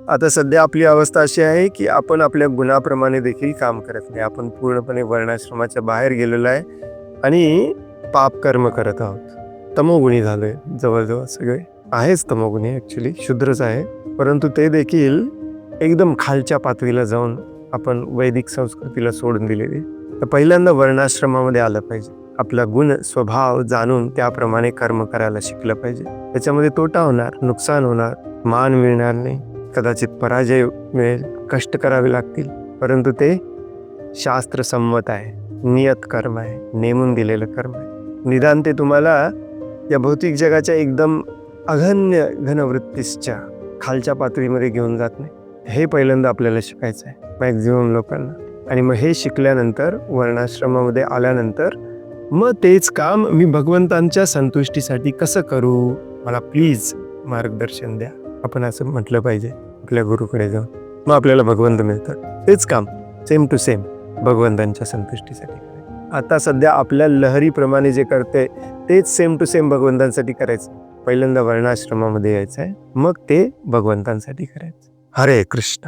आता सध्या आपली अवस्था अशी आहे की आपण आपल्या गुणाप्रमाणे देखील काम करत नाही. आपण पूर्णपणे वर्णाश्रमाच्या बाहेर गेलेलो आहे आणि पाप कर्म करत आहोत. तमोगुणी झालोय जवळजवळ सगळे. आहेच तमोगुणी, ॲक्च्युली शूद्रच आहे, परंतु ते देखील एकदम खालच्या पातळीला जाऊन आपण वैदिक संस्कृतीला सोडून दिलेली. तर पहिल्यांदा वर्णाश्रमामध्ये आलं पाहिजे. आपला गुण स्वभाव जाणून त्याप्रमाणे कर्म करायला शिकलं पाहिजे. त्याच्यामध्ये तोटा होणार, नुकसान होणार, मान मिळणार नाही, कदाचित पराजय मिळेल, कष्ट करावे लागतील, परंतु ते शास्त्रसंमत आहे, नियत कर्म आहे, नेमून दिलेलं कर्म आहे. निदान ते तुम्हाला या भौतिक जगाच्या एकदम अघन्य घनवृत्तीच्या खालच्या पातळीमध्ये घेऊन जात नाही. हे पहिल्यांदा आपल्याला शिकायचं आहे मॅक्झिमम लोकांना. आणि मग हे शिकल्यानंतर वर्णाश्रमामध्ये आल्यानंतर मग तेच काम मी भगवंतांच्या संतुष्टीसाठी कसं करू, मला प्लीज मार्गदर्शन द्या, आपण असं म्हटलं पाहिजे आपल्या गुरुकडे जाऊन. मग आपल्याला भगवंत मिळतात. तेच काम सेम टू सेम भगवंतांच्या संतुष्टीसाठी. आता सध्या आपल्या लहरीप्रमाणे जे करते तेच सेम टू सेम भगवंतांसाठी करायचं. पहिल्यांदा वर्णाश्रमामध्ये यायचं आहे, मग ते भगवंतांसाठी करायचं. हरे कृष्ण.